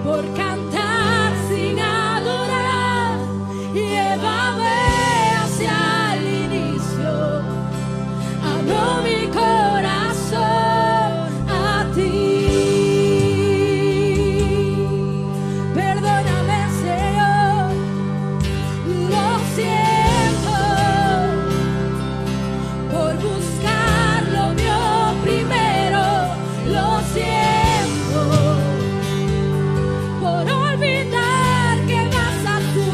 por cantar sin adorar. Llévame hacia el inicio, abro mi corazón a ti. Perdóname, Señor, lo siento por buscar lo mío primero, lo siento por olvidar que vas a tú.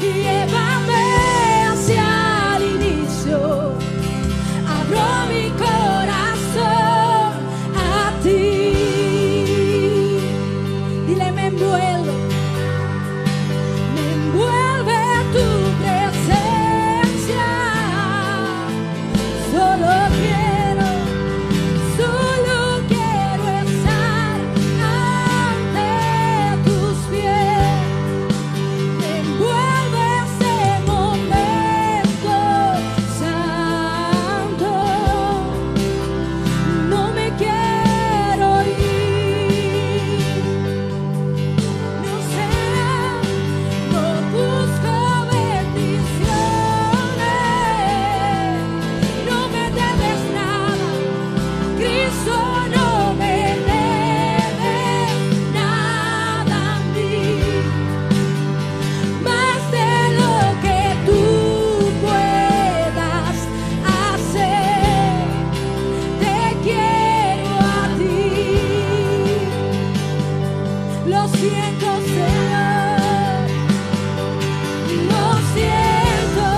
Llévame hacia el inicio, abro mi corazón a ti. Dile, me envuelve tu presencia. Solo quiero estar ante tus pies. Me envuelve ese momento santo. No me quiero ir. No sé, no busco bendiciones. No me debes nada, Cristo, no me debes nada a mí. Más de lo que tú puedas hacer, te quiero a ti. Lo siento, Señor, lo siento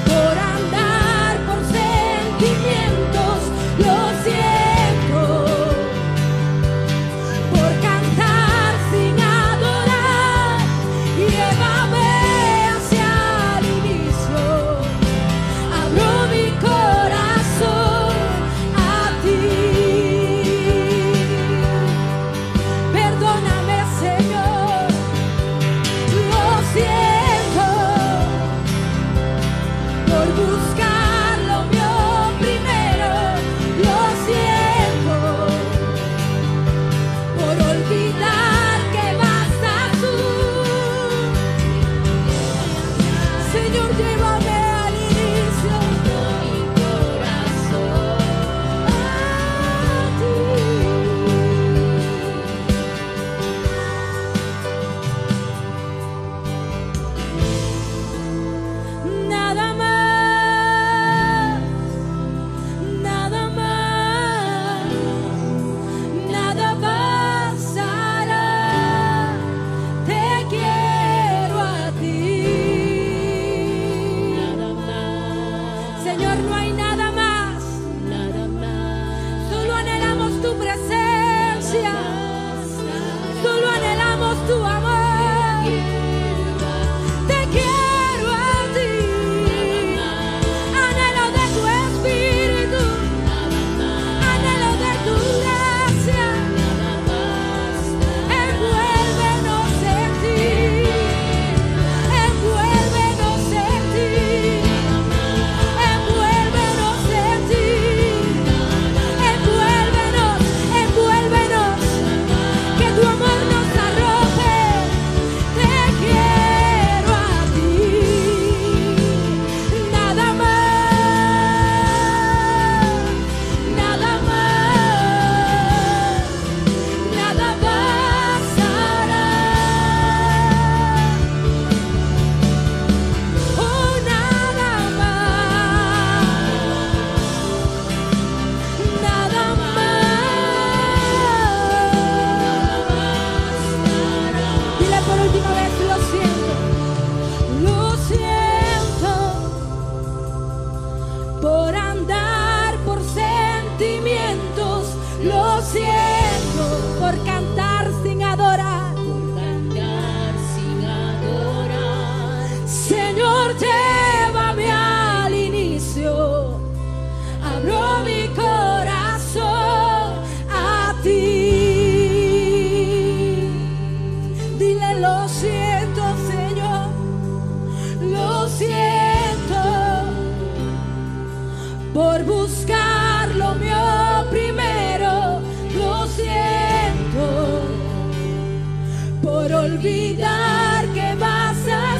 por andar por sentimientos, lo siento por cantar sin adorar. Llévame hacia el inicio, abro mi corazón a ti. Perdóname, por olvidar que vas a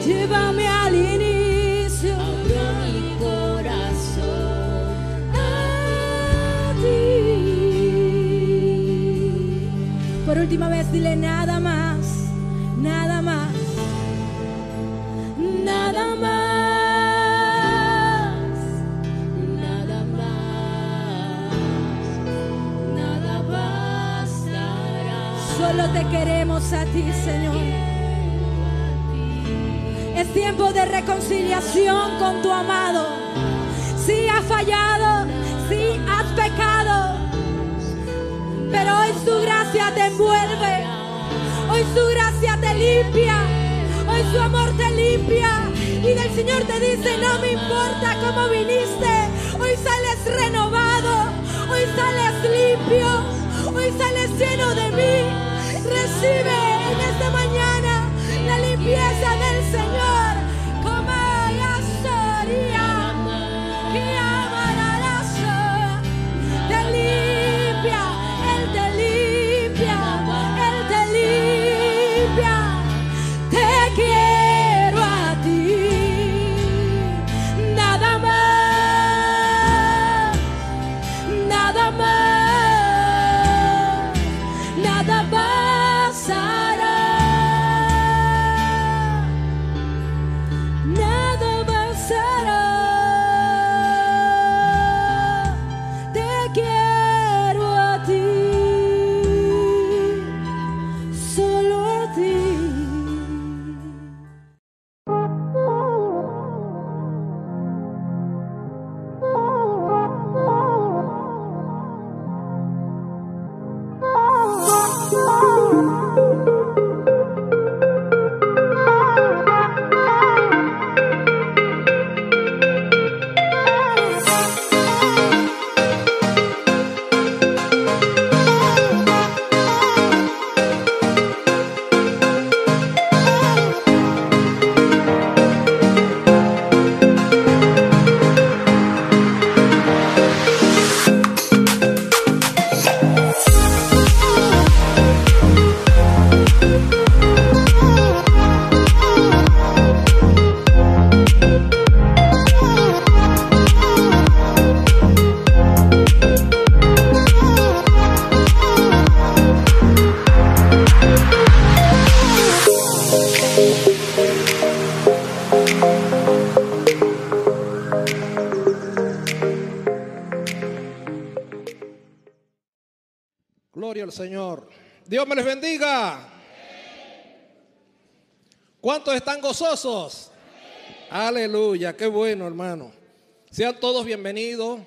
llévame al inicio, abro mi corazón a ti. Por última vez dile nada más, nada más, nada más. Solo te queremos a ti, Señor. Es tiempo de reconciliación con tu amado. Sí has fallado, sí has pecado, pero hoy su gracia te envuelve. Hoy su gracia te limpia. Hoy su amor te limpia. Y del Señor te dice: no me importa cómo viniste. Hoy sales renovado. Hoy sales limpio. Hoy sales lleno de mí. Recibe en esta mañana la limpieza del Señor. Como ya sería que amarás. Te limpia, Él te limpia, Él te limpia. Te quiero a ti. Nada más, nada más, nada bastará, nada bastará. Te quiero a ti, solo a ti. Gloria al Señor. Dios me les bendiga. ¿Cuántos están gozosos? Aleluya, qué bueno, hermano. Sean todos bienvenidos.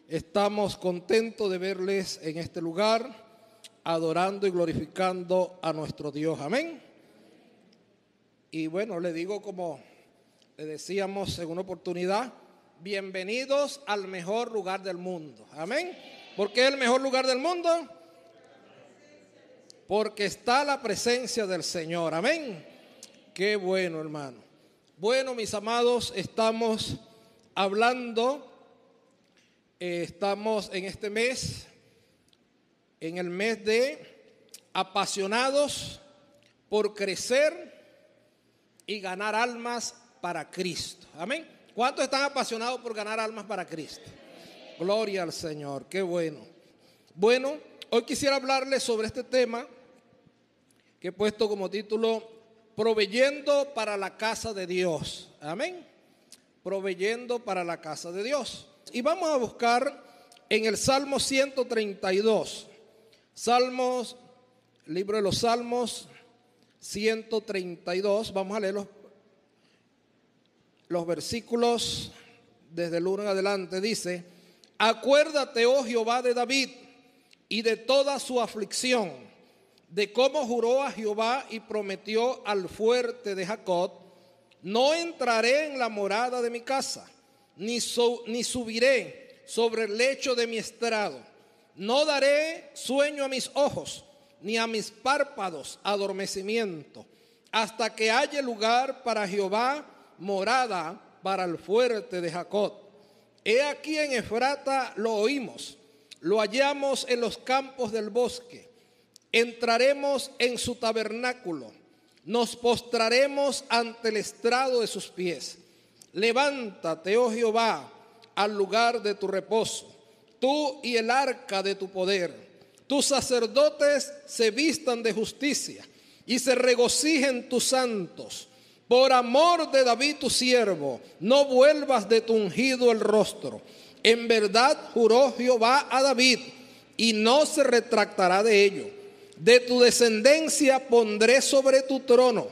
Estamos contentos de verles en este lugar, adorando y glorificando a nuestro Dios. Amén. Y bueno, le digo como le decíamos en una oportunidad, bienvenidos al mejor lugar del mundo. Amén. ¿Por qué el mejor lugar del mundo? Porque está la presencia del Señor. Amén. Qué bueno, hermano. Bueno, mis amados, estamos hablando, estamos en este mes, en el mes de apasionados por crecer y ganar almas para Cristo. Amén. ¿Cuántos están apasionados por ganar almas para Cristo? Gloria al Señor. Qué bueno. Bueno, hoy quisiera hablarles sobre este tema que he puesto como título: proveyendo para la casa de Dios. Amén. Proveyendo para la casa de Dios. Y vamos a buscar en el Salmo 132. Salmos, libro de los Salmos 132. Vamos a leer los versículos desde el 1 en adelante. Dice: acuérdate, oh Jehová, de David y de toda su aflicción, de cómo juró a Jehová y prometió al fuerte de Jacob: no entraré en la morada de mi casa, ni subiré sobre el lecho de mi estrado. No daré sueño a mis ojos, ni a mis párpados adormecimiento, hasta que haya lugar para Jehová, morada para el fuerte de Jacob. He aquí en Efrata lo oímos, lo hallamos en los campos del bosque. Entraremos en su tabernáculo, nos postraremos ante el estrado de sus pies. Levántate, oh Jehová, al lugar de tu reposo, tú y el arca de tu poder. Tus sacerdotes se vistan de justicia y se regocijen tus santos. Por amor de David tu siervo, no vuelvas de tu ungido el rostro. En verdad juró Jehová a David, y no se retractará de ello. De tu descendencia pondré sobre tu trono,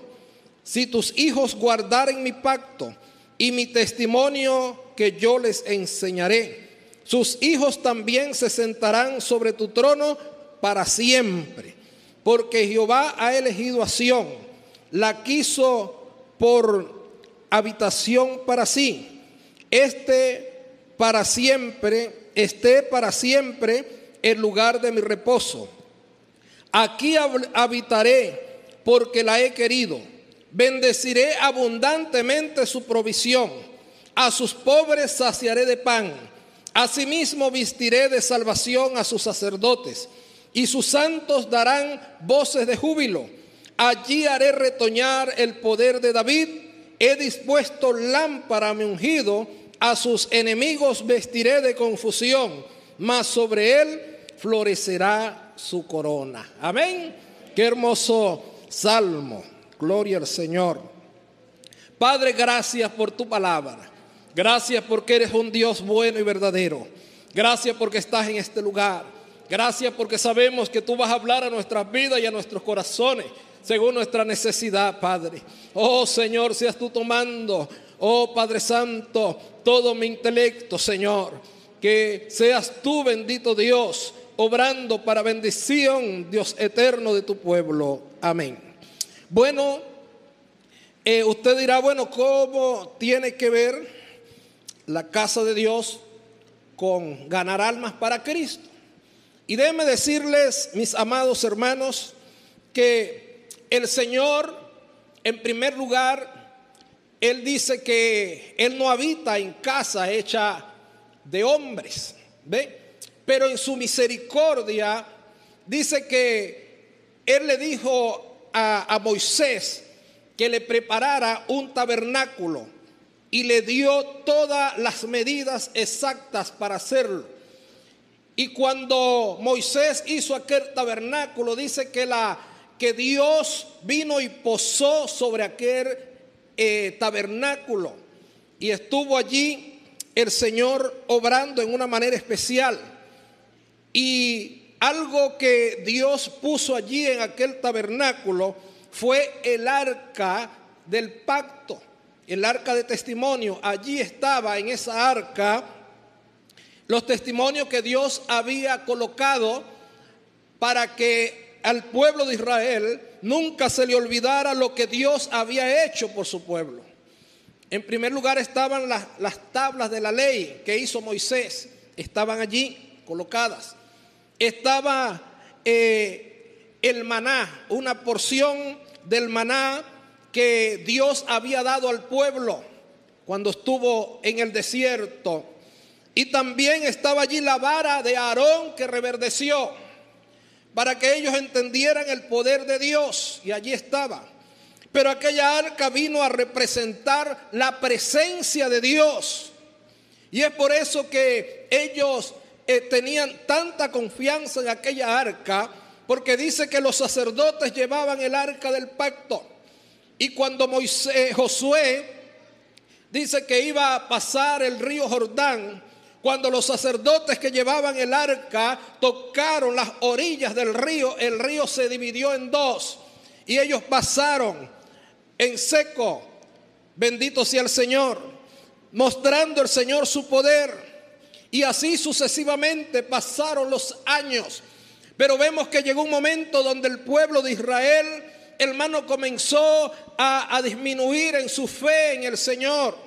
si tus hijos guardaren mi pacto y mi testimonio que yo les enseñaré. Sus hijos también se sentarán sobre tu trono para siempre, porque Jehová ha elegido a Sión, la quiso por habitación para sí. Esté para siempre el lugar de mi reposo. Aquí habitaré porque la he querido. Bendeciré abundantemente su provisión. A sus pobres saciaré de pan. Asimismo vestiré de salvación a sus sacerdotes, y sus santos darán voces de júbilo. Allí haré retoñar el poder de David. He dispuesto lámpara a mi ungido. A sus enemigos vestiré de confusión, mas sobre él florecerá su corona. Amén. Qué hermoso salmo. Gloria al Señor. Padre, gracias por tu palabra. Gracias porque eres un Dios bueno y verdadero. Gracias porque estás en este lugar. Gracias porque sabemos que tú vas a hablar a nuestras vidas y a nuestros corazones según nuestra necesidad, Padre. Oh Señor, seas tú tomando, oh Padre Santo, todo mi intelecto, Señor. Que seas tú, bendito Dios, obrando para bendición, Dios eterno, de tu pueblo. Amén. Bueno, usted dirá, bueno, ¿cómo tiene que ver la casa de Dios con ganar almas para Cristo? Y déjenme decirles, mis amados hermanos, que el Señor, en primer lugar, Él dice que Él no habita en casa hecha de hombres, ¿ve? Pero en su misericordia dice que Él le dijo a Moisés que le preparara un tabernáculo y le dio todas las medidas exactas para hacerlo. Y cuando Moisés hizo aquel tabernáculo, dice que Dios vino y posó sobre aquel tabernáculo, y estuvo allí el Señor obrando en una manera especial. Y algo que Dios puso allí en aquel tabernáculo fue el arca del pacto, el arca de testimonio. Allí estaba, en esa arca, los testimonios que Dios había colocado para que al pueblo de Israel nunca se le olvidara lo que Dios había hecho por su pueblo. En primer lugar estaban las tablas de la ley que hizo Moisés, estaban allí colocadas. Estaba el maná, una porción del maná que Dios había dado al pueblo cuando estuvo en el desierto. Y también estaba allí la vara de Aarón que reverdeció, para que ellos entendieran el poder de Dios, y allí estaba. Pero aquella arca vino a representar la presencia de Dios, y es por eso que ellos tenían tanta confianza en aquella arca, porque dice que los sacerdotes llevaban el arca del pacto. Y cuando Josué dice que iba a pasar el río Jordán, cuando los sacerdotes que llevaban el arca tocaron las orillas del río, el río se dividió en dos y ellos pasaron en seco. Bendito sea el Señor, mostrando el Señor su poder. Y así sucesivamente pasaron los años. Pero vemos que llegó un momento donde el pueblo de Israel, hermano, comenzó a disminuir en su fe en el Señor.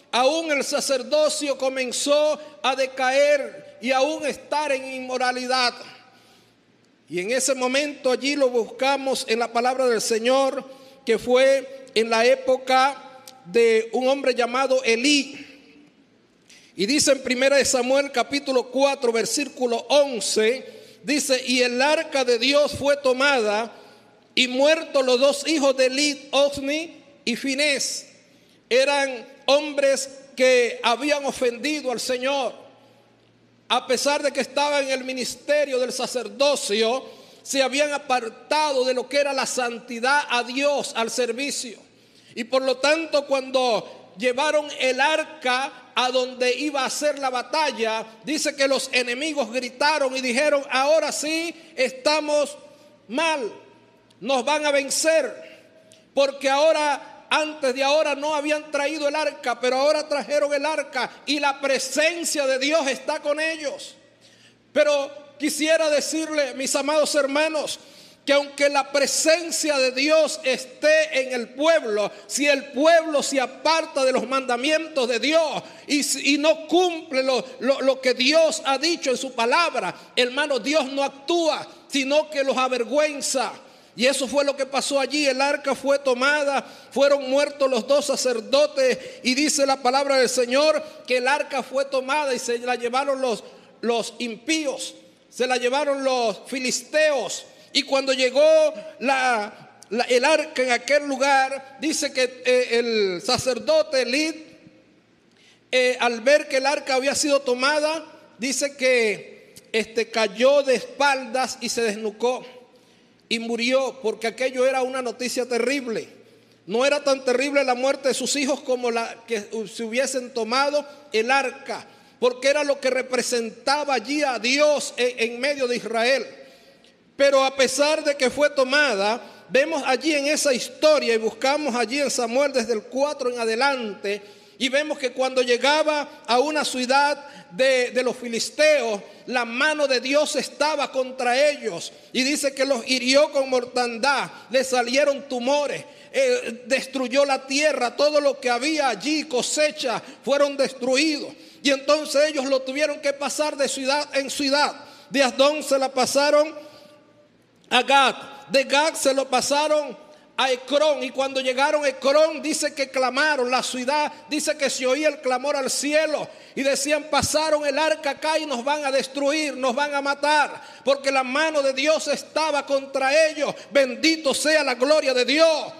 Aún el sacerdocio comenzó a decaer y aún estar en inmoralidad. Y en ese momento allí lo buscamos en la palabra del Señor, que fue en la época de un hombre llamado Elí. Y dice en 1 Samuel capítulo 4 versículo 11, dice: y el arca de Dios fue tomada y muertos los dos hijos de Eli, Ofni y Finés. Eran hombres que habían ofendido al Señor. A pesar de que estaban en el ministerio del sacerdocio, se habían apartado de lo que era la santidad a Dios, al servicio. Y por lo tanto, cuando llevaron el arca a donde iba a ser la batalla, dice que los enemigos gritaron y dijeron: ahora sí estamos mal, nos van a vencer, porque antes de ahora no habían traído el arca, pero ahora trajeron el arca y la presencia de Dios está con ellos. Pero quisiera decirle, mis amados hermanos, que aunque la presencia de Dios esté en el pueblo, si el pueblo se aparta de los mandamientos de Dios y no cumple lo que Dios ha dicho en su palabra, hermano, Dios no actúa, sino que los avergüenza. Y eso fue lo que pasó allí. El arca fue tomada, fueron muertos los dos sacerdotes, y dice la palabra del Señor que el arca fue tomada y se la llevaron los impíos, se la llevaron los filisteos. Y cuando llegó el arca en aquel lugar, dice que el sacerdote Eli, al ver que el arca había sido tomada, dice que cayó de espaldas y se desnucó y murió, porque aquello era una noticia terrible. No era tan terrible la muerte de sus hijos como la que se hubiesen tomado el arca, porque era lo que representaba allí a Dios en medio de Israel. Pero a pesar de que fue tomada, vemos allí en esa historia, y buscamos allí en Samuel desde el 4 en adelante, y vemos que cuando llegaba a una ciudad de los filisteos, la mano de Dios estaba contra ellos, y dice que los hirió con mortandad, le salieron tumores, destruyó la tierra, todo lo que había allí, cosecha, fueron destruidos. Y entonces ellos lo tuvieron que pasar de ciudad en ciudad. De Asdón se la pasaron a Gad, de Gad se lo pasaron a Ecrón, y cuando llegaron a Ecrón, dice que clamaron, la ciudad dice que se oía el clamor al cielo, y decían: pasaron el arca acá y nos van a destruir, nos van a matar, porque la mano de Dios estaba contra ellos. Bendito sea la gloria de Dios.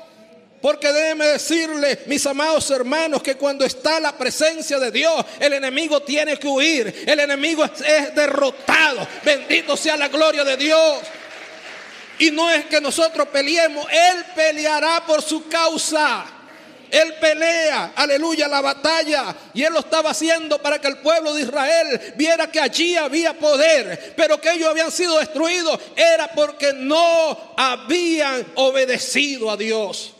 Porque déjeme decirle, mis amados hermanos, que cuando está la presencia de Dios, el enemigo tiene que huir, el enemigo es derrotado. Bendito sea la gloria de Dios. Y no es que nosotros peleemos, Él peleará por su causa. Él pelea, aleluya, la batalla. Y Él lo estaba haciendo para que el pueblo de Israel viera que allí había poder. Pero que ellos habían sido destruidos era porque no habían obedecido a Dios.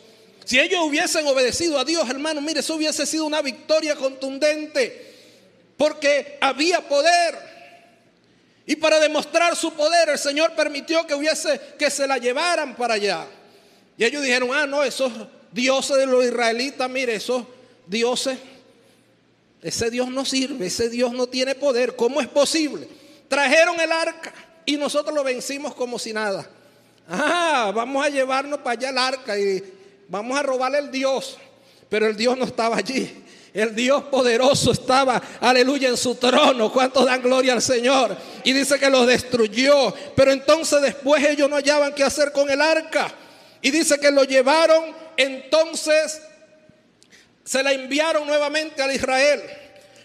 Si ellos hubiesen obedecido a Dios, hermano, mire, eso hubiese sido una victoria contundente, porque había poder. Y para demostrar su poder, el Señor permitió que se la llevaran para allá. Y ellos dijeron: no, esos dioses de los israelitas, mire, esos dioses, ese Dios no sirve, ese Dios no tiene poder. ¿Cómo es posible? Trajeron el arca y nosotros lo vencimos como si nada. Vamos a llevarnos para allá el arca y vamos a robarle el Dios. Pero el Dios no estaba allí. El Dios poderoso estaba, aleluya, en su trono. ¿Cuántos dan gloria al Señor? Y dice que los destruyó. Pero entonces después ellos no hallaban qué hacer con el arca. Y dice que lo llevaron, entonces se la enviaron nuevamente a Israel.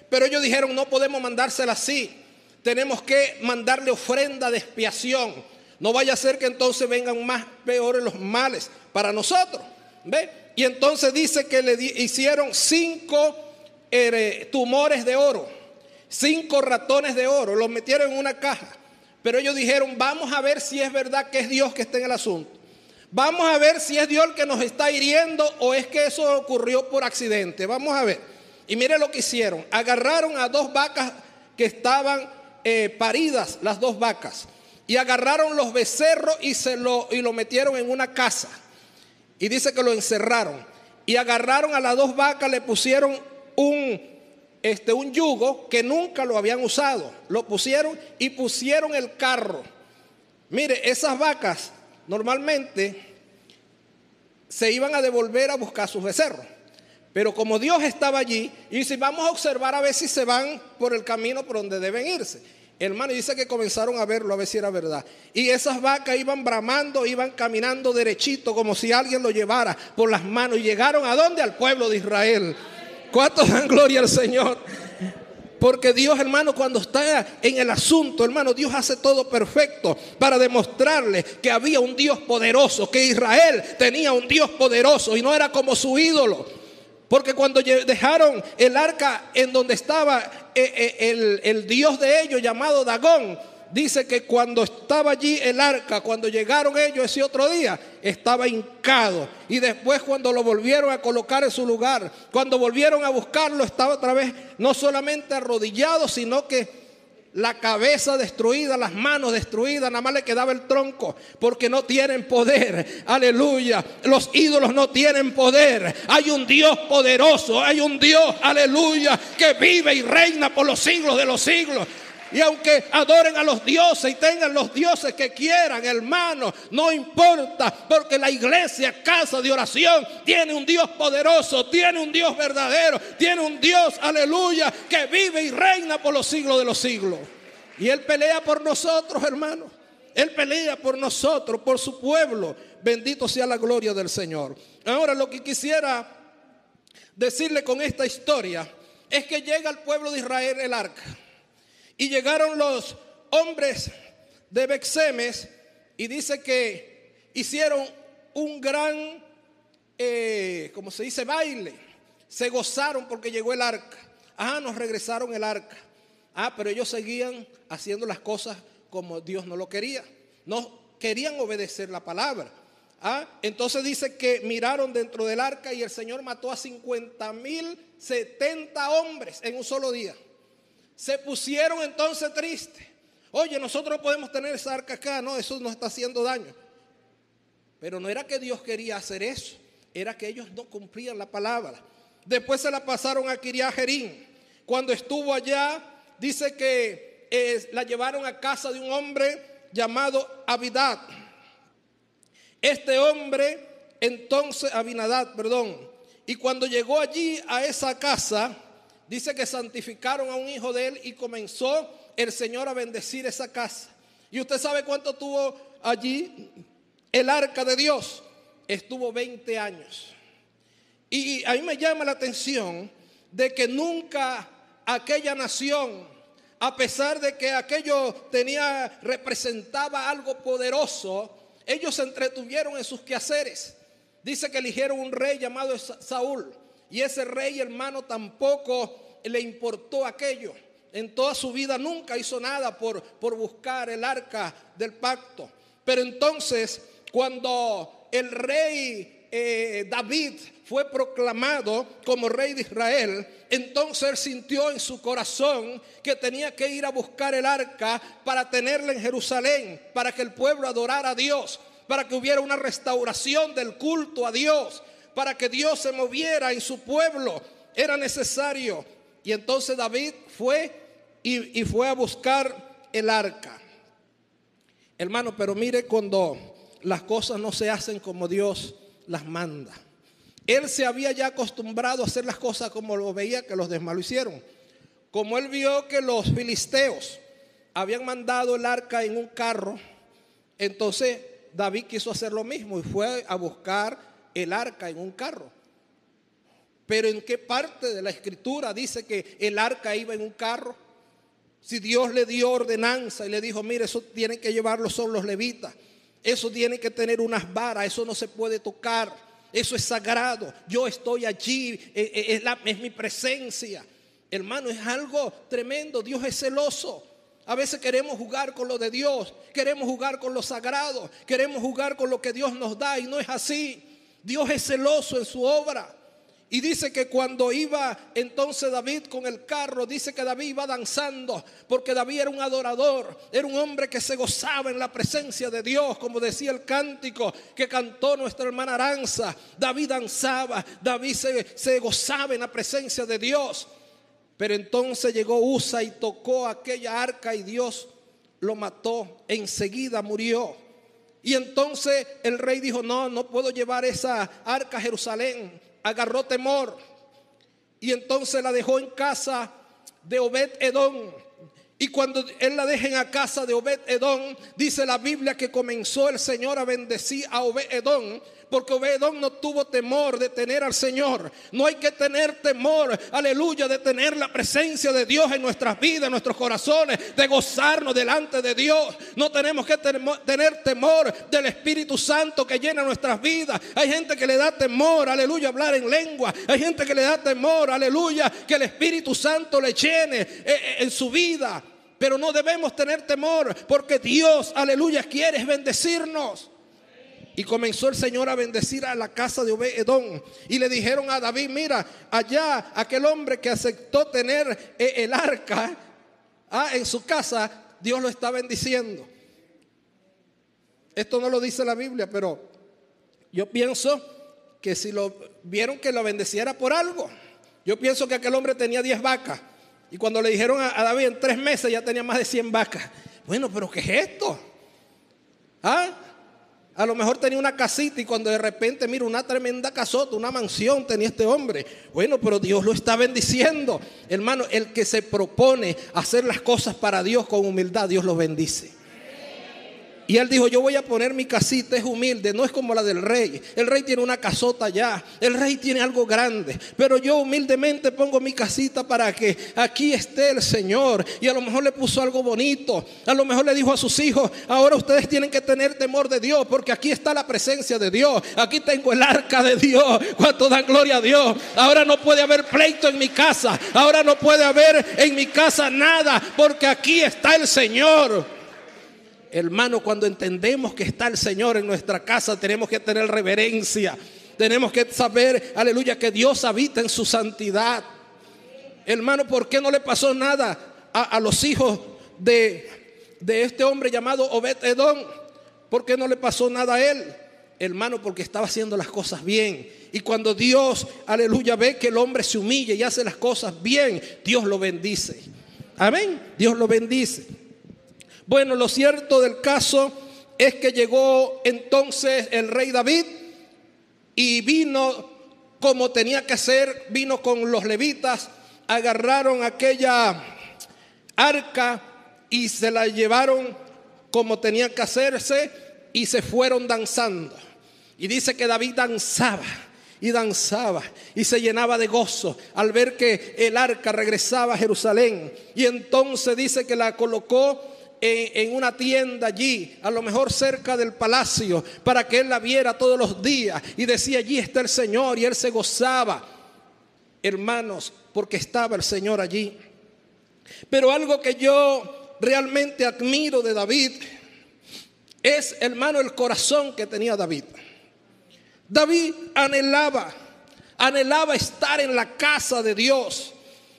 Pero ellos dijeron: no podemos mandársela así. Tenemos que mandarle ofrenda de expiación. No vaya a ser que entonces vengan más peores los males para nosotros. ¿Ve? Y entonces dice que le hicieron 5 tumores de oro, 5 ratones de oro, los metieron en una caja. Pero ellos dijeron: vamos a ver si es verdad que es Dios que está en el asunto. Vamos a ver si es Dios el que nos está hiriendo o es que eso ocurrió por accidente. Vamos a ver. Y mire lo que hicieron. Agarraron a 2 vacas que estaban paridas, las 2 vacas. Y agarraron los becerros y lo metieron en una casa. Y dice que lo encerraron. Y agarraron a las 2 vacas, le pusieron un yugo que nunca lo habían usado. Lo pusieron y pusieron el carro. Mire, esas vacas normalmente se iban a devolver a buscar sus becerros. Pero como Dios estaba allí, y si vamos a observar a ver si se van por el camino por donde deben irse. Hermano, dice que comenzaron a verlo, a ver si era verdad. Y esas vacas iban bramando, iban caminando derechito, como si alguien lo llevara por las manos. Y llegaron ¿a dónde? Al pueblo de Israel. ¿Cuántos dan gloria al Señor? Porque Dios, hermano, cuando está en el asunto, hermano, Dios hace todo perfecto para demostrarle que había un Dios poderoso, que Israel tenía un Dios poderoso y no era como su ídolo. Porque cuando dejaron el arca en donde estaba el Dios de ellos llamado Dagón, dice que cuando estaba allí el arca, cuando llegaron ellos ese otro día, estaba hincado. Y después cuando lo volvieron a colocar en su lugar, cuando volvieron a buscarlo, estaba otra vez no solamente arrodillado, sino que la cabeza destruida, las manos destruidas, nada más le quedaba el tronco, porque no tienen poder. Aleluya. Los ídolos no tienen poder. Hay un Dios poderoso, hay un Dios, aleluya, que vive y reina por los siglos de los siglos. Y aunque adoren a los dioses y tengan los dioses que quieran, hermano, no importa, porque la iglesia, casa de oración, tiene un Dios poderoso, tiene un Dios verdadero, tiene un Dios, aleluya, que vive y reina por los siglos de los siglos. Y Él pelea por nosotros, hermano. Él pelea por nosotros, por su pueblo. Bendito sea la gloria del Señor. Ahora, lo que quisiera decirle con esta historia es que llega al pueblo de Israel el arca. Y llegaron los hombres de Bet-Semes y dice que hicieron un gran, como se dice, baile. Se gozaron porque llegó el arca. Nos regresaron el arca. Pero ellos seguían haciendo las cosas como Dios no lo quería. No querían obedecer la palabra. Entonces dice que miraron dentro del arca y el Señor mató a 50,070 hombres en un solo día. Se pusieron entonces tristes. Oye, nosotros no podemos tener esa arca acá. No, eso nos está haciendo daño. Pero no era que Dios quería hacer eso. Era que ellos no cumplían la palabra. Después se la pasaron a Kiriat Jearim. Cuando estuvo allá, dice que la llevaron a casa de un hombre llamado Abinadab. Este hombre, entonces, Abinadab, perdón. Y cuando llegó allí a esa casa, dice que santificaron a un hijo de él y comenzó el Señor a bendecir esa casa. Y usted sabe cuánto tuvo allí el arca de Dios. Estuvo 20 años. Y a mí me llama la atención de que nunca aquella nación, a pesar de que aquello representaba algo poderoso, ellos se entretuvieron en sus quehaceres. Dice que eligieron un rey llamado Saúl. Y ese rey, hermano, tampoco le importó aquello. En toda su vida nunca hizo nada por buscar el arca del pacto. Pero entonces, cuando el rey David fue proclamado como rey de Israel, entonces él sintió en su corazón que tenía que ir a buscar el arca para tenerla en Jerusalén, para que el pueblo adorara a Dios, para que hubiera una restauración del culto a Dios, para que Dios se moviera en su pueblo. Era necesario. Y entonces David fue y fue a buscar el arca. Hermano, pero mire cuando las cosas no se hacen como Dios las manda. Él se había ya acostumbrado a hacer las cosas como lo veía que los demás lo hicieron. Como él vio que los filisteos habían mandado el arca en un carro, entonces David quiso hacer lo mismo y fue a buscar el arca en un carro. Pero ¿en qué parte de la escritura dice que el arca iba en un carro? Si Dios le dio ordenanza y le dijo, mire, eso tienen que llevarlo solo los levitas, eso tiene que tener unas varas, eso no se puede tocar, eso es sagrado, yo estoy allí, es mi presencia. Hermano, es algo tremendo. Dios es celoso. A veces queremos jugar con lo de Dios, queremos jugar con lo sagrado, queremos jugar con lo que Dios nos da, y no es así. Dios es celoso en su obra. Y dice que cuando iba entonces David con el carro, dice que David iba danzando, porque David era un adorador, era un hombre que se gozaba en la presencia de Dios, como decía el cántico que cantó nuestra hermana Aranza. David danzaba, David se gozaba en la presencia de Dios. Pero entonces llegó Usa y tocó aquella arca y Dios lo mató, enseguida murió. Y entonces el rey dijo, no puedo llevar esa arca a Jerusalén. Agarró temor y entonces la dejó en casa de Obed-Edom. Y cuando él la deja en la casa de Obed-Edom, dice la Biblia que comenzó el Señor a bendecir a Obed-Edom, porque Obed-Edom no tuvo temor de tener al Señor. No hay que tener temor, aleluya, de tener la presencia de Dios en nuestras vidas, en nuestros corazones, de gozarnos delante de Dios. No tenemos que tener temor del Espíritu Santo que llena nuestras vidas. Hay gente que le da temor, aleluya, hablar en lengua. Hay gente que le da temor, aleluya, que el Espíritu Santo le llene en su vida. Pero no debemos tener temor, porque Dios, aleluya, quiere bendecirnos. Y comenzó el Señor a bendecir a la casa de Obed-Edom. Y le dijeron a David: mira, allá aquel hombre que aceptó tener el arca en su casa, Dios lo está bendiciendo. Esto no lo dice la Biblia, pero yo pienso que si lo vieron que lo bendeciera por algo. Yo pienso que aquel hombre tenía 10 vacas. Y cuando le dijeron a David, en 3 meses ya tenía más de 100 vacas. Bueno, pero ¿qué es esto? A lo mejor tenía una casita y cuando de repente, mira, una tremenda casota, una mansión tenía este hombre. Bueno, pero Dios lo está bendiciendo. Hermano, el que se propone hacer las cosas para Dios con humildad, Dios lo bendice. Y él dijo: yo voy a poner mi casita, es humilde, no es como la del rey. El rey tiene una casota allá, el rey tiene algo grande, pero yo humildemente pongo mi casita para que aquí esté el Señor. Y a lo mejor le puso algo bonito, a lo mejor le dijo a sus hijos: ahora ustedes tienen que tener temor de Dios, porque aquí está la presencia de Dios, aquí tengo el arca de Dios. Cuánto dan gloria a Dios. Ahora no puede haber pleito en mi casa, ahora no puede haber en mi casa nada, porque aquí está el Señor. Hermano, cuando entendemos que está el Señor en nuestra casa, tenemos que tener reverencia. Tenemos que saber, aleluya, que Dios habita en su santidad. Hermano, ¿por qué no le pasó nada a los hijos de este hombre llamado Obed-Edom? ¿Por qué no le pasó nada a él? Hermano, porque estaba haciendo las cosas bien. Y cuando Dios, aleluya, ve que el hombre se humilla y hace las cosas bien, Dios lo bendice. Amén. Dios lo bendice. Bueno, lo cierto del caso es que llegó entonces el rey David y vino como tenía que ser, vino con los levitas, agarraron aquella arca y se la llevaron como tenía que hacerse y se fueron danzando. Y dice que David danzaba y danzaba y se llenaba de gozo al ver que el arca regresaba a Jerusalén. Y entonces dice que la colocó en una tienda allí, a lo mejor cerca del palacio, para que él la viera todos los días. Y decía: allí está el Señor. Y él se gozaba, hermanos, porque estaba el Señor allí. Pero algo que yo realmente admiro de David es, hermano, el corazón que tenía David. David anhelaba estar en la casa de Dios.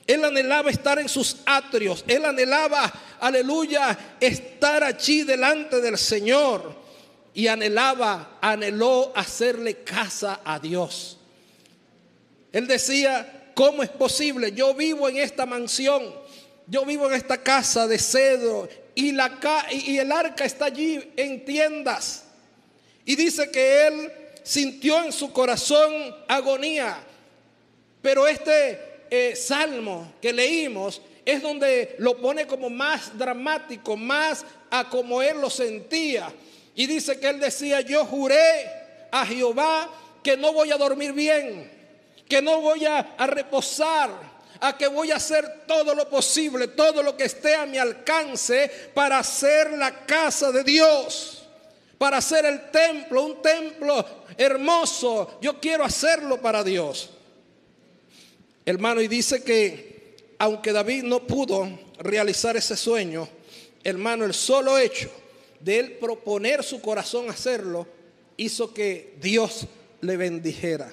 Él anhelaba estar en sus atrios. Él anhelaba, aleluya, estar allí delante del Señor. Y anheló hacerle casa a Dios. Él decía: ¿cómo es posible? Yo vivo en esta mansión, yo vivo en esta casa de cedro y el arca está allí en tiendas. Y dice que él sintió en su corazón agonía. Pero este salmo que leímos es donde lo pone como más dramático, más a como él lo sentía. Y dice que él decía: yo juré a Jehová que no voy a dormir bien, que no voy a reposar, a que voy a hacer todo lo posible, todo lo que esté a mi alcance para hacer la casa de Dios, para hacer el templo, un templo hermoso. Yo quiero hacerlo para Dios. Hermano, y dice que aunque David no pudo realizar ese sueño, hermano, el solo hecho de él proponer su corazón hacerlo hizo que Dios le bendijera.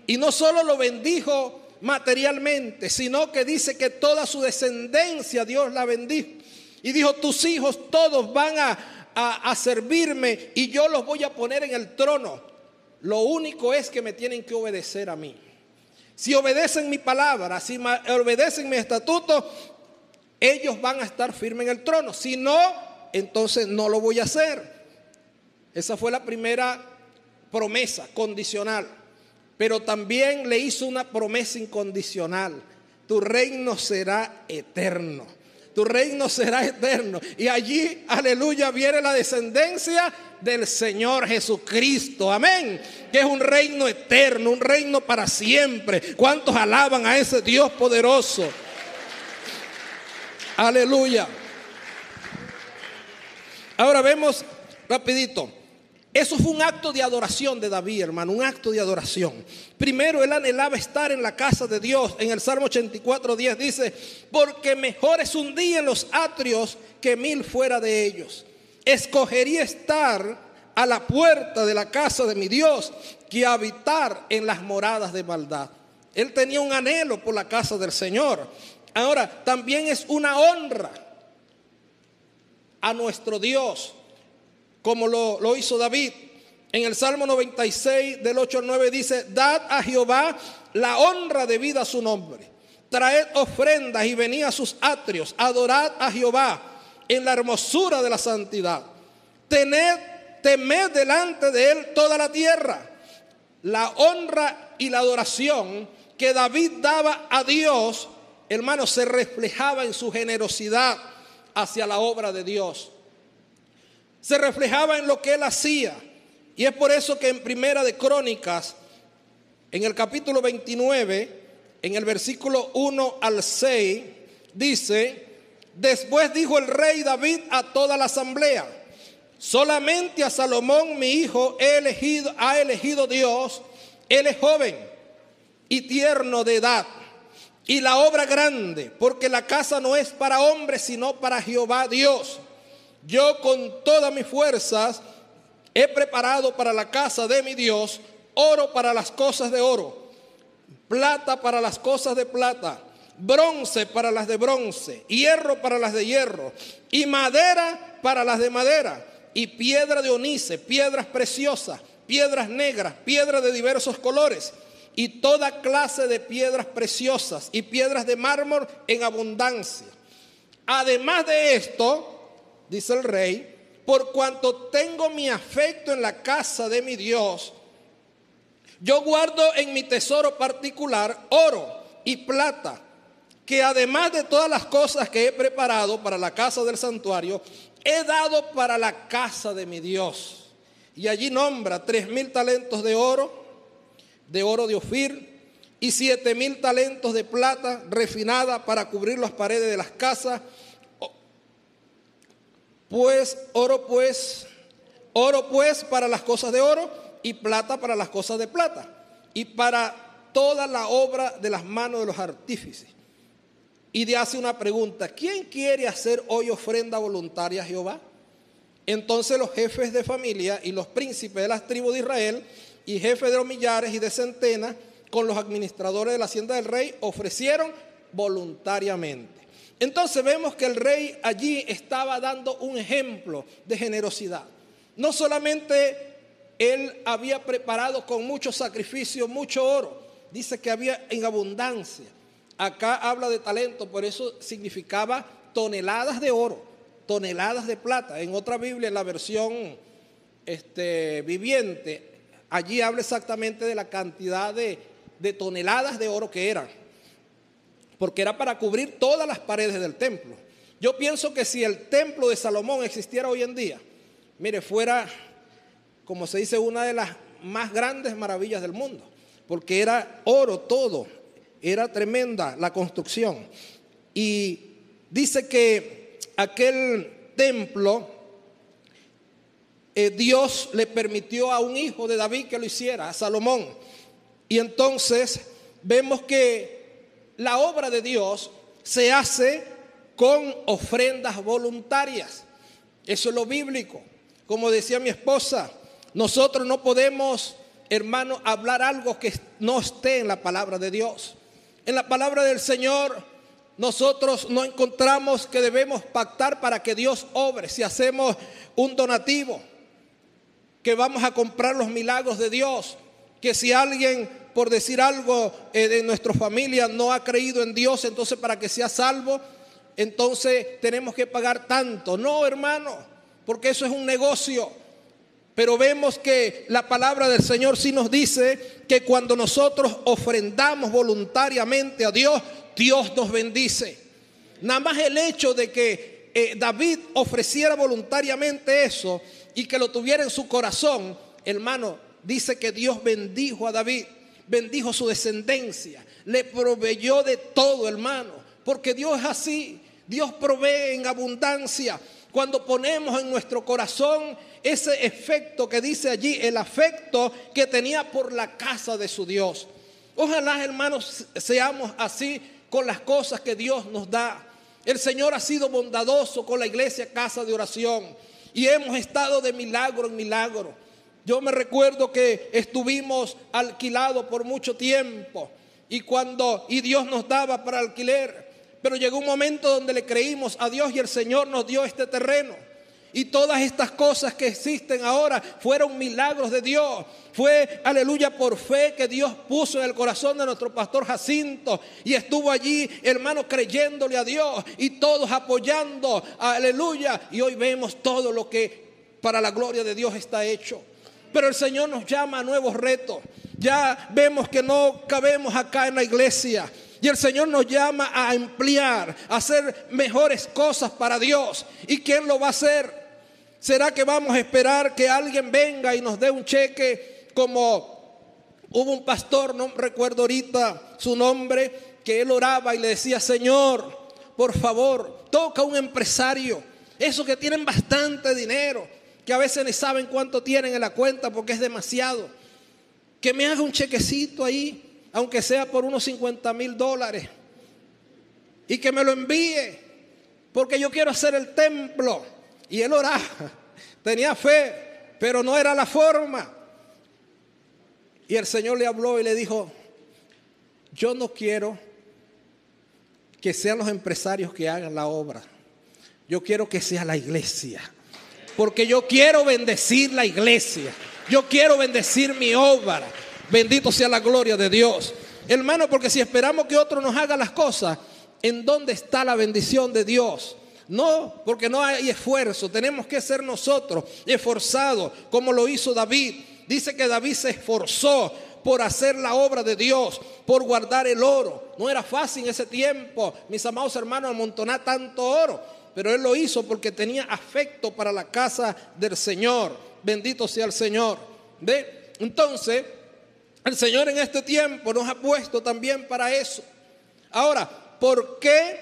Y no solo lo bendijo materialmente, sino que dice que toda su descendencia Dios la bendijo. Y dijo: tus hijos todos van a servirme y yo los voy a poner en el trono. Lo único es que me tienen que obedecer a mí. Si obedecen mi palabra, si obedecen mi estatuto, ellos van a estar firmes en el trono. Si no, entonces no lo voy a hacer. Esa fue la primera promesa condicional. pero también le hizo una promesa incondicional: tu reino será eterno. Tu reino será eterno. Y allí, aleluya, viene la descendencia del Señor Jesucristo. Amén. Que es un reino eterno, un reino para siempre. ¿Cuántos alaban a ese Dios poderoso? Aleluya. Ahora vemos rapidito. Eso fue un acto de adoración de David, hermano, un acto de adoración. Primero, él anhelaba estar en la casa de Dios. En el Salmo 84:10 dice: porque mejor es un día en los atrios que 1000 fuera de ellos. Escogería estar a la puerta de la casa de mi Dios que habitar en las moradas de maldad. Él tenía un anhelo por la casa del Señor. Ahora, también es una honra a nuestro Dios, como lo hizo David. En el Salmo 96 del 8 al 9 dice: dad a Jehová la honra debida a su nombre, traed ofrendas y venid a sus atrios, adorad a Jehová en la hermosura de la santidad, temed delante de él toda la tierra. La honra y la adoración que David daba a Dios, hermano, se reflejaba en su generosidad hacia la obra de Dios. Se reflejaba en lo que él hacía. Y es por eso que en Primera de Crónicas, en el capítulo 29, en el versículo 1 al 6, dice: después dijo el rey David a toda la asamblea: solamente a Salomón mi hijo ha elegido Dios. Él es joven y tierno de edad, y la obra grande, porque la casa no es para hombres, sino para Jehová Dios. Yo con todas mis fuerzas he preparado para la casa de mi Dios oro para las cosas de oro, plata para las cosas de plata, bronce para las de bronce, hierro para las de hierro, y madera para las de madera, y piedra de onice, piedras preciosas, piedras negras, piedras de diversos colores, y toda clase de piedras preciosas y piedras de mármol en abundancia. Además de esto, dice el rey, por cuanto tengo mi afecto en la casa de mi Dios, yo guardo en mi tesoro particular oro y plata, que además de todas las cosas que he preparado para la casa del santuario, he dado para la casa de mi Dios. Y allí nombra 3000 talentos de oro de Ofir, y 7000 talentos de plata refinada para cubrir las paredes de las casas. Oro pues para las cosas de oro, y plata para las cosas de plata, y para toda la obra de las manos de los artífices. Y le hace una pregunta: ¿quién quiere hacer hoy ofrenda voluntaria a Jehová? Entonces los jefes de familia y los príncipes de las tribus de Israel, y jefes de los millares y de centenas, con los administradores de la hacienda del rey, ofrecieron voluntariamente. Entonces vemos que el rey allí estaba dando un ejemplo de generosidad. No solamente él había preparado con mucho sacrificio mucho oro, dice que había en abundancia. Acá habla de talento, por eso significaba toneladas de oro, toneladas de plata. En otra Biblia, en la versión viviente, allí habla exactamente de la cantidad de toneladas de oro que eran, porque era para cubrir todas las paredes del templo. Yo pienso que si el templo de Salomón existiera hoy en día, mire, fuera, como se dice, una de las más grandes maravillas del mundo, porque era oro todo, era tremenda la construcción. Y dice que aquel templo, Dios le permitió a un hijo de David que lo hiciera, a Salomón. Y entonces vemos que la obra de Dios se hace con ofrendas voluntarias. Eso es lo bíblico. Como decía mi esposa, nosotros no podemos, hermano, hablar algo que no esté en la palabra de Dios. En la palabra del Señor nosotros no encontramos que debemos pactar para que Dios obre. Si hacemos un donativo, que vamos a comprar los milagros de Dios, que si alguien, por decir algo, de nuestra familia no ha creído en Dios, entonces para que sea salvo, entonces tenemos que pagar tanto. No, hermano, porque eso es un negocio. Pero vemos que la palabra del Señor sí nos dice que cuando nosotros ofrendamos voluntariamente a Dios, Dios nos bendice. Nada más el hecho de que David ofreciera voluntariamente eso y que lo tuviera en su corazón, hermano, dice que Dios bendijo a David, bendijo su descendencia, le proveyó de todo, hermano, porque Dios es así, Dios provee en abundancia. Cuando ponemos en nuestro corazón ese efecto que dice allí, el afecto que tenía por la casa de su Dios. Ojalá, hermanos, seamos así con las cosas que Dios nos da. El Señor ha sido bondadoso con la iglesia Casa de Oración y hemos estado de milagro en milagro. Yo me recuerdo que estuvimos alquilados por mucho tiempo y Dios nos daba para alquiler. Pero llegó un momento donde le creímos a Dios y el Señor nos dio este terreno. Y todas estas cosas que existen ahora fueron milagros de Dios. Fue, aleluya, por fe que Dios puso en el corazón de nuestro pastor Jacinto. Y estuvo allí, hermano, creyéndole a Dios y todos apoyando, aleluya. Y hoy vemos todo lo que para la gloria de Dios está hecho. Pero el Señor nos llama a nuevos retos. Ya vemos que no cabemos acá en la iglesia. Y el Señor nos llama a ampliar, a hacer mejores cosas para Dios. ¿Y quién lo va a hacer? ¿Será que vamos a esperar que alguien venga y nos dé un cheque? Como hubo un pastor, no recuerdo ahorita su nombre, que él oraba y le decía: Señor, por favor, toca a un empresario, esos que tienen bastante dinero, que a veces ni saben cuánto tienen en la cuenta porque es demasiado, que me haga un chequecito ahí, aunque sea por unos $50,000, y que me lo envíe, porque yo quiero hacer el templo. Y él oraba, tenía fe, pero no era la forma. Y el Señor le habló y le dijo: yo no quiero que sean los empresarios que hagan la obra, yo quiero que sea la iglesia, porque yo quiero bendecir la iglesia, yo quiero bendecir mi obra. Bendito sea la gloria de Dios, hermano, porque si esperamos que otro nos haga las cosas, ¿en dónde está la bendición de Dios? No, porque no hay esfuerzo. Tenemos que ser nosotros esforzados, como lo hizo David. Dice que David se esforzó por hacer la obra de Dios, por guardar el oro. No era fácil en ese tiempo, mis amados hermanos, amontonar tanto oro, pero él lo hizo porque tenía afecto para la casa del Señor. Bendito sea el Señor. ¿Ve? Entonces, el Señor en este tiempo nos ha puesto también para eso. Ahora, ¿por qué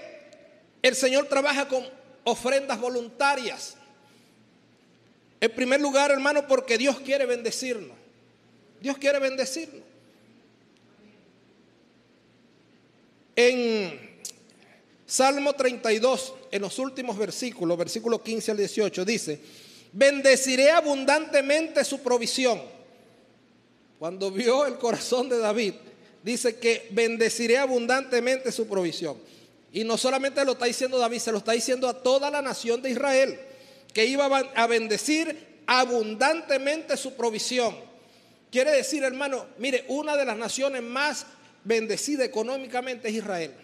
el Señor trabaja con ofrendas voluntarias? En primer lugar, hermano, porque Dios quiere bendecirnos. Dios quiere bendecirnos. En Salmo 32, en los últimos versículos, versículos 15 al 18, dice: bendeciré abundantemente su provisión. Cuando vio el corazón de David, dice que bendeciré abundantemente su provisión. Y no solamente lo está diciendo David, se lo está diciendo a toda la nación de Israel, que iba a bendecir abundantemente su provisión. Quiere decir, hermano, mire, una de las naciones más bendecidas económicamente es Israel.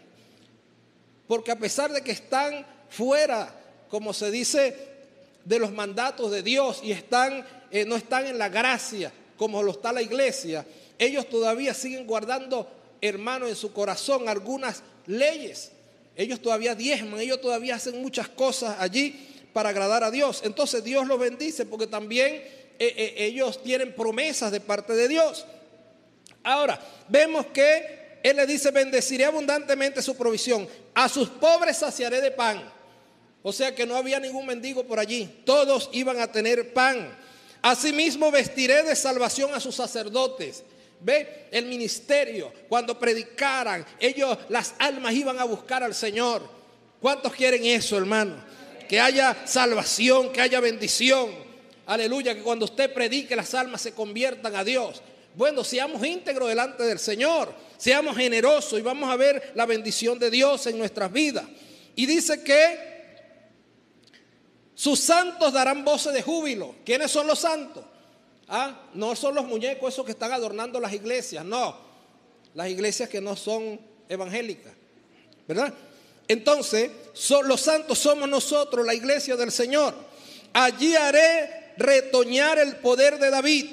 Porque a pesar de que están fuera, como se dice, de los mandatos de Dios y no están en la gracia como lo está la iglesia, ellos todavía siguen guardando, hermano, en su corazón algunas leyes. Ellos todavía diezman, ellos todavía hacen muchas cosas allí para agradar a Dios. Entonces Dios los bendice porque también ellos tienen promesas de parte de Dios. Ahora, vemos que Él le dice: bendeciré abundantemente su provisión, a sus pobres saciaré de pan. O sea que no había ningún mendigo por allí, todos iban a tener pan. Asimismo vestiré de salvación a sus sacerdotes. Ve el ministerio, cuando predicaran, las almas iban a buscar al Señor. ¿Cuántos quieren eso, hermano? Que haya salvación, que haya bendición. Aleluya, que cuando usted predique las almas se conviertan a Dios. Bueno, seamos íntegros delante del Señor, seamos generosos y vamos a ver la bendición de Dios en nuestras vidas. Y dice que sus santos darán voces de júbilo. ¿Quiénes son los santos? No son los muñecos esos que están adornando las iglesias, no. Las iglesias que no son evangélicas, ¿verdad? Entonces, los santos somos nosotros, la iglesia del Señor. Allí haré retoñar el poder de David.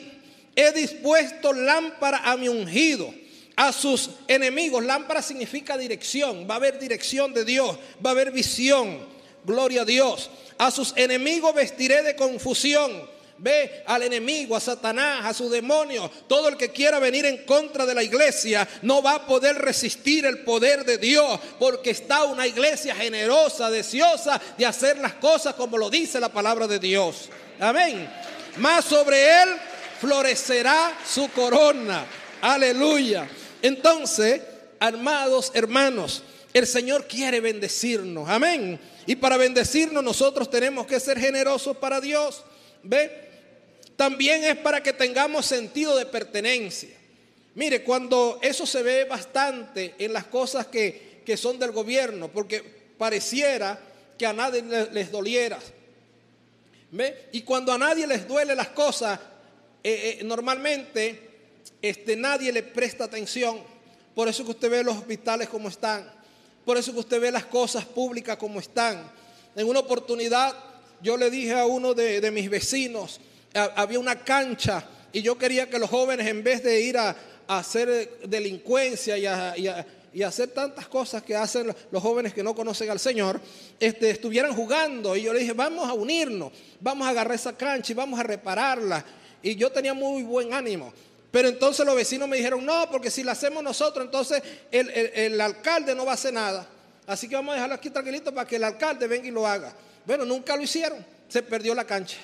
He dispuesto lámpara a mi ungido, a sus enemigos. Lámpara significa dirección. Va a haber dirección de Dios, va a haber visión. Gloria a Dios. A sus enemigos vestiré de confusión. Ve al enemigo, a Satanás, a sus demonios. Todo el que quiera venir en contra de la iglesia no va a poder resistir el poder de Dios, porque está una iglesia generosa, deseosa de hacer las cosas como lo dice la palabra de Dios. Amén. Más sobre él florecerá su corona. Aleluya. Entonces, amados hermanos, el Señor quiere bendecirnos. Amén. Y para bendecirnos nosotros tenemos que ser generosos para Dios. ¿Ve? También es para que tengamos sentido de pertenencia. Mire, cuando eso se ve bastante en las cosas que son del gobierno, porque pareciera que a nadie les doliera. ¿Ve? Y cuando a nadie les duele las cosas, normalmente nadie le presta atención. Por eso que usted ve los hospitales como están. Por eso que usted ve las cosas públicas como están. En una oportunidad yo le dije a uno de mis vecinos, había una cancha y yo quería que los jóvenes, en vez de ir a hacer delincuencia y a hacer tantas cosas que hacen los jóvenes que no conocen al Señor, estuvieran jugando. Y yo le dije, vamos a unirnos, vamos a agarrar esa cancha y vamos a repararla. Y yo tenía muy buen ánimo. Pero entonces los vecinos me dijeron, no, porque si la hacemos nosotros, entonces el alcalde no va a hacer nada. Así que vamos a dejarlo aquí tranquilito para que el alcalde venga y lo haga. Bueno, nunca lo hicieron, se perdió la cancha.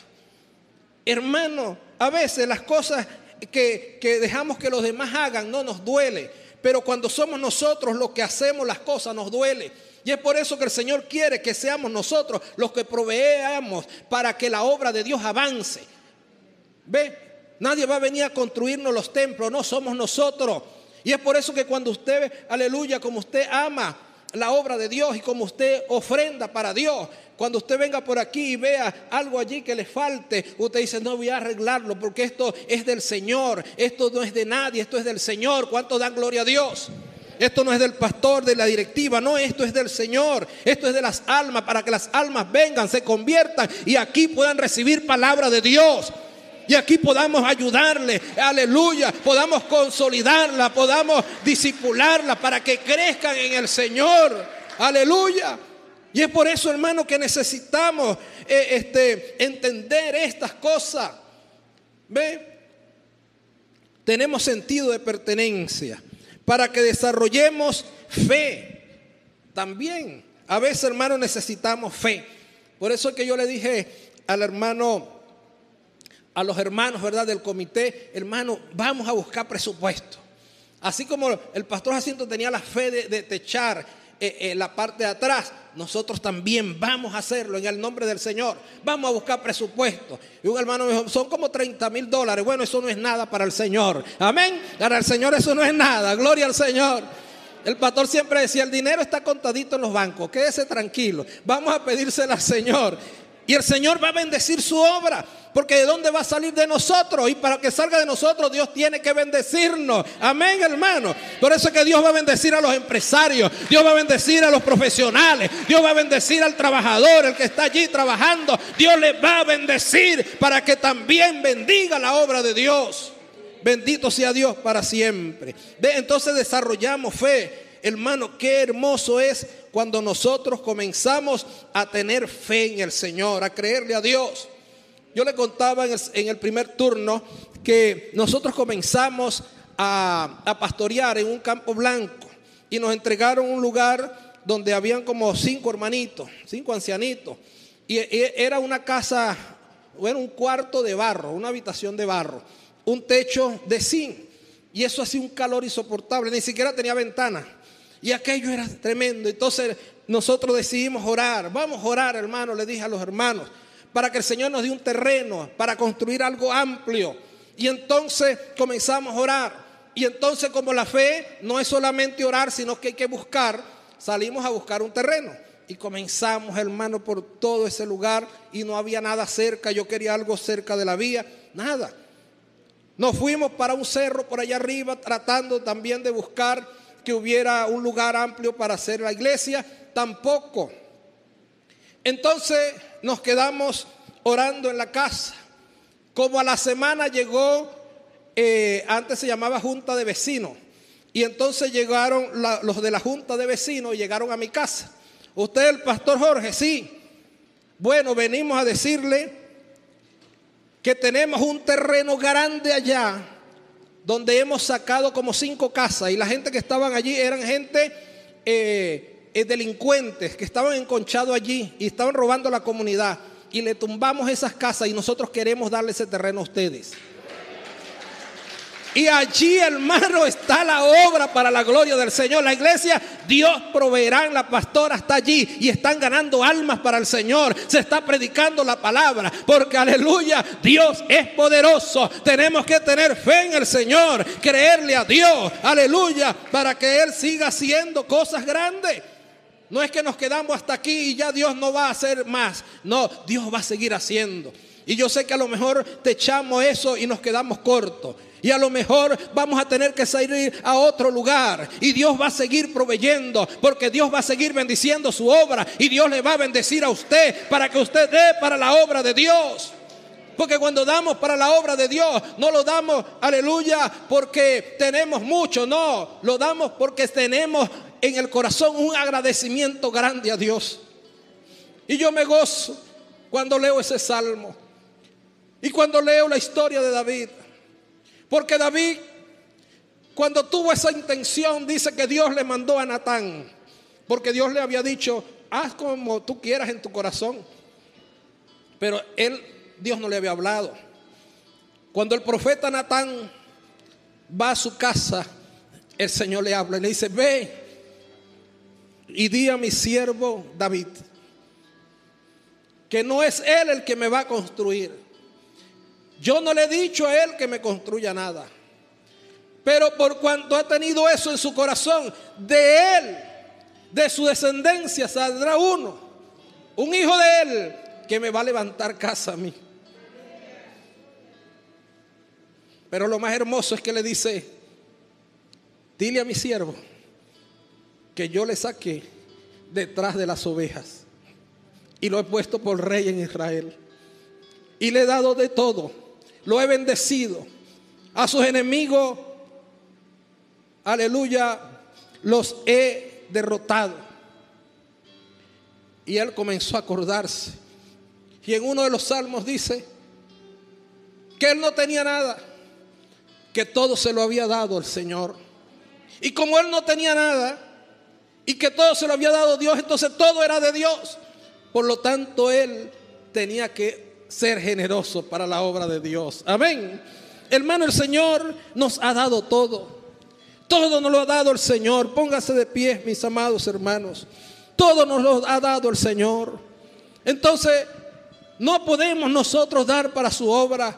Hermano, a veces las cosas que dejamos que los demás hagan no nos duele, pero cuando somos nosotros los que hacemos las cosas nos duele. Y es por eso que el Señor quiere que seamos nosotros los que proveamos para que la obra de Dios avance. ¿Ve? Nadie va a venir a construirnos los templos, no somos nosotros. Y es por eso que cuando usted, aleluya, como usted ama la obra de Dios y como usted ofrenda para Dios, cuando usted venga por aquí y vea algo allí que le falte, usted dice, no, voy a arreglarlo porque esto es del Señor, esto no es de nadie, esto es del Señor. ¿Cuánto dan gloria a Dios? Esto no es del pastor, de la directiva, no, esto es del Señor, esto es de las almas, para que las almas vengan, se conviertan y aquí puedan recibir palabra de Dios. Y aquí podamos ayudarle, aleluya, podamos consolidarla, podamos discipularla para que crezcan en el Señor, aleluya. Y es por eso, hermano, que necesitamos entender estas cosas. ¿Ve? Tenemos sentido de pertenencia para que desarrollemos fe. También, a veces, hermano, necesitamos fe. Por eso es que yo le dije al hermano, a los hermanos, ¿verdad?, del comité, hermano, vamos a buscar presupuesto. Así como el pastor Jacinto tenía la fe de techar la parte de atrás, nosotros también vamos a hacerlo en el nombre del Señor. Vamos a buscar presupuesto. Y un hermano me dijo, son como $30,000. Bueno, eso no es nada para el Señor. Amén. Para el Señor eso no es nada. Gloria al Señor. El pastor siempre decía, el dinero está contadito en los bancos. Quédese tranquilo. Vamos a pedírselo al Señor. Y el Señor va a bendecir su obra. Porque ¿de dónde va a salir? De nosotros. Y para que salga de nosotros, Dios tiene que bendecirnos. Amén, hermano. Por eso es que Dios va a bendecir a los empresarios. Dios va a bendecir a los profesionales. Dios va a bendecir al trabajador, el que está allí trabajando. Dios le va a bendecir para que también bendiga la obra de Dios. Bendito sea Dios para siempre. Entonces desarrollamos fe. Hermano, qué hermoso es cuando nosotros comenzamos a tener fe en el Señor, a creerle a Dios. Yo le contaba en el primer turno que nosotros comenzamos a pastorear en un campo blanco y nos entregaron un lugar donde habían como 5 hermanitos, 5 ancianitos. Y era una casa, era un cuarto de barro, una habitación de barro, un techo de zinc. Y eso hacía un calor insoportable, ni siquiera tenía ventana. Y aquello era tremendo. Entonces nosotros decidimos orar. Vamos a orar, hermano, le dije a los hermanos, para que el Señor nos dé un terreno para construir algo amplio. Y entonces comenzamos a orar. Y entonces, como la fe no es solamente orar, sino que hay que buscar, salimos a buscar un terreno. Y comenzamos, hermano, por todo ese lugar y no había nada cerca. Yo quería algo cerca de la vía, nada. Nos fuimos para un cerro por allá arriba, tratando también de buscar que hubiera un lugar amplio para hacer la iglesia. Tampoco. Entonces nos quedamos orando en la casa. Como a la semana llegó, antes se llamaba Junta de Vecinos, y entonces llegaron los de la Junta de Vecinos y llegaron a mi casa. ¿Usted es el pastor Jorge? Sí. Bueno, venimos a decirle que tenemos un terreno grande allá, donde hemos sacado como 5 casas, y la gente que estaban allí eran gente delincuentes que estaban enconchados allí y estaban robando a la comunidad, y le tumbamos esas casas y nosotros queremos darle ese terreno a ustedes. Y allí, hermano, está la obra para la gloria del Señor. La iglesia, Dios proveerá, la pastora está allí y están ganando almas para el Señor. Se está predicando la palabra, porque aleluya, Dios es poderoso. Tenemos que tener fe en el Señor, creerle a Dios, aleluya, para que Él siga haciendo cosas grandes. No es que nos quedamos hasta aquí y ya Dios no va a hacer más. No, Dios va a seguir haciendo. Y yo sé que a lo mejor te echamos eso y nos quedamos cortos. Y a lo mejor vamos a tener que salir a otro lugar. Y Dios va a seguir proveyendo, porque Dios va a seguir bendiciendo su obra. Y Dios le va a bendecir a usted para que usted dé para la obra de Dios. Porque cuando damos para la obra de Dios, no lo damos, aleluya, porque tenemos mucho. No, lo damos porque tenemos en el corazón un agradecimiento grande a Dios. Y yo me gozo cuando leo ese salmo. Y cuando leo la historia de David. Porque David, cuando tuvo esa intención, dice que Dios le mandó a Natán. Porque Dios le había dicho, haz como tú quieras en tu corazón. Pero Dios no le había hablado. Cuando el profeta Natán va a su casa, el Señor le habla y le dice, ve y di a mi siervo David que no es él el que me va a construir. Yo no le he dicho a él que me construya nada, pero por cuanto ha tenido eso en su corazón, de él, de su descendencia saldrá uno, un hijo de él, que me va a levantar casa a mí. Pero lo más hermoso es que le dice, dile a mi siervo que yo le saqué detrás de las ovejas y lo he puesto por rey en Israel y le he dado de todo. Lo he bendecido. A sus enemigos, aleluya, los he derrotado. Y él comenzó a acordarse. Y en uno de los salmos dice que él no tenía nada, que todo se lo había dado el Señor. Y como él no tenía nada y que todo se lo había dado Dios, entonces todo era de Dios. Por lo tanto, él tenía que ser generoso para la obra de Dios. Amén. Hermano, el Señor nos ha dado todo. Todo nos lo ha dado el Señor. Póngase de pie, mis amados hermanos. Todo nos lo ha dado el Señor. Entonces, no podemos nosotros dar para su obra.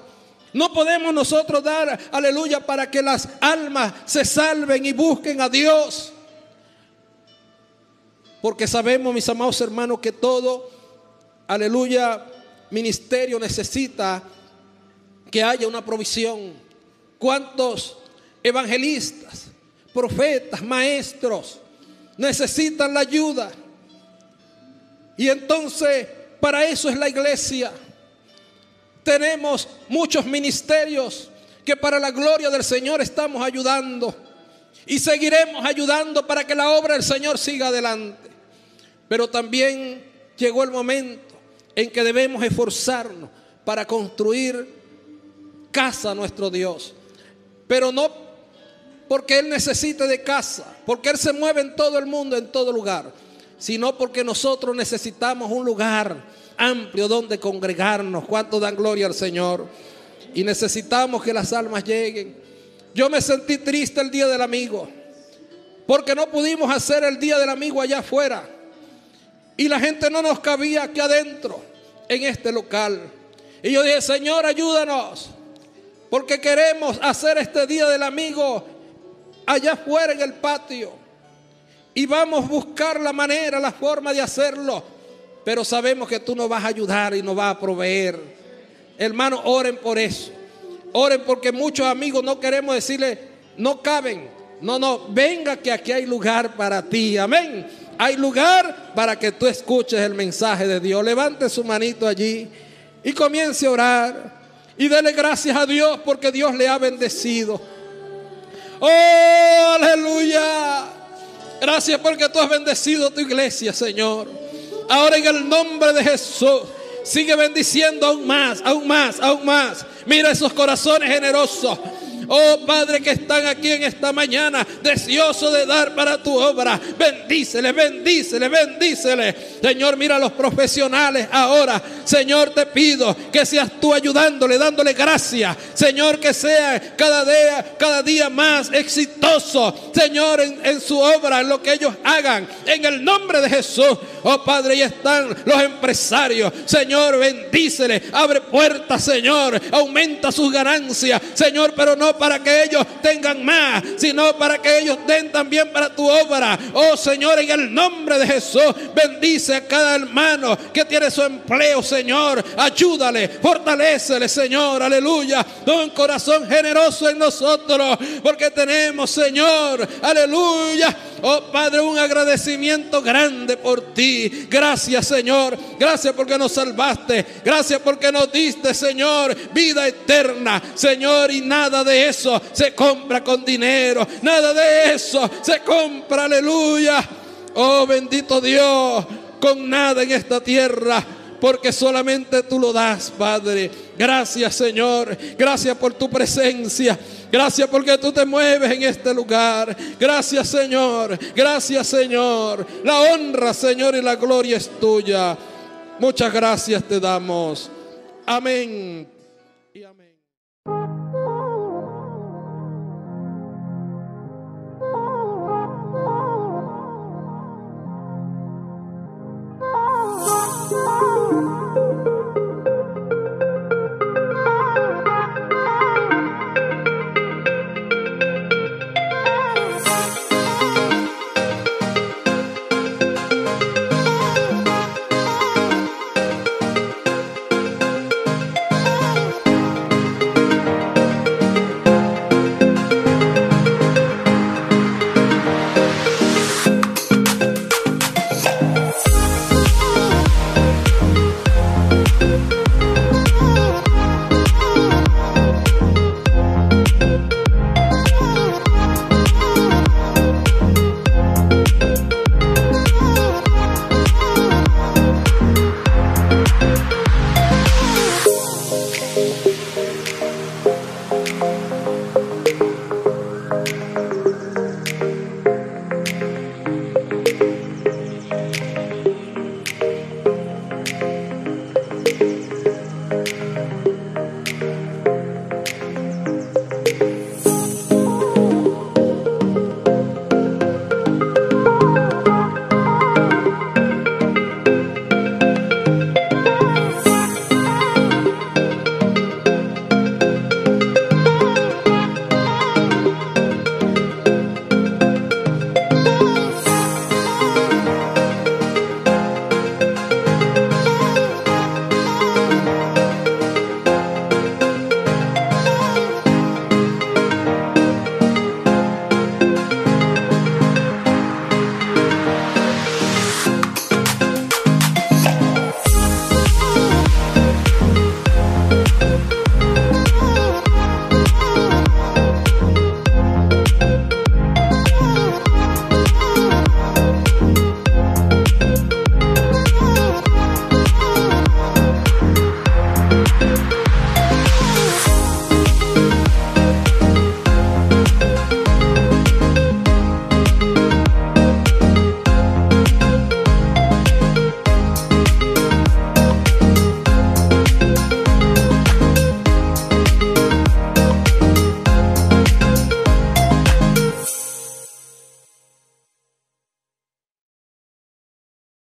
No podemos nosotros dar, aleluya, para que las almas se salven y busquen a Dios. Porque sabemos, mis amados hermanos, que todo, aleluya, ministerio necesita que haya una provisión. ¿Cuántos evangelistas, profetas, maestros necesitan la ayuda? Y entonces para eso es la iglesia. Tenemos muchos ministerios que para la gloria del Señor estamos ayudando y seguiremos ayudando para que la obra del Señor siga adelante. Pero también llegó el momento en que debemos esforzarnos para construir casa a nuestro Dios. Pero no porque Él necesite de casa, porque Él se mueve en todo el mundo, en todo lugar, sino porque nosotros necesitamos un lugar amplio donde congregarnos. ¿Cuánto dan gloria al Señor? Y necesitamos que las almas lleguen. Yo me sentí triste el día del amigo, porque no pudimos hacer el día del amigo allá afuera. Y la gente no nos cabía aquí adentro, en este local. Y yo dije, Señor, ayúdanos, porque queremos hacer este día del amigo allá afuera en el patio. Y vamos a buscar la manera, la forma de hacerlo. Pero sabemos que tú nos vas a ayudar y nos vas a proveer. Hermanos, oren por eso. Oren porque muchos amigos no queremos decirle, no caben. No, venga que aquí hay lugar para ti. Amén. Hay lugar para que tú escuches el mensaje de Dios. Levante su manito allí y comience a orar. Y dele gracias a Dios porque Dios le ha bendecido. ¡Oh, aleluya! Gracias porque tú has bendecido tu iglesia, Señor. Ahora en el nombre de Jesús, sigue bendiciendo aún más, aún más, aún más. Mira esos corazones generosos. Oh Padre, que están aquí en esta mañana, deseosos de dar para tu obra. Bendícele, bendícele, bendícele. Señor, mira a los profesionales ahora. Señor, te pido que seas tú ayudándole, dándole gracias. Señor, que sea cada día más exitoso, Señor, en su obra, en lo que ellos hagan. En el nombre de Jesús. Oh Padre, ahí están los empresarios. Señor, bendícele, abre puertas, Señor, aumenta sus ganancias, Señor, pero no para que ellos tengan más, sino para que ellos den también para tu obra. Oh Señor, en el nombre de Jesús, bendice a cada hermano que tiene su empleo, Señor. Ayúdale, fortalécele, Señor, aleluya. Da un corazón generoso en nosotros, porque tenemos, Señor, aleluya, oh Padre, un agradecimiento grande por ti. Gracias, Señor, gracias porque nos salvaste, gracias porque nos diste, Señor, vida eterna, Señor, y nada de eso se compra con dinero, nada de eso se compra, aleluya. Oh bendito Dios, con nada en esta tierra, porque solamente tú lo das, Padre. Gracias, Señor, gracias por tu presencia, gracias porque tú te mueves en este lugar. Gracias, Señor, gracias, Señor. La honra, Señor, y la gloria es tuya. Muchas gracias te damos. Amén y amén.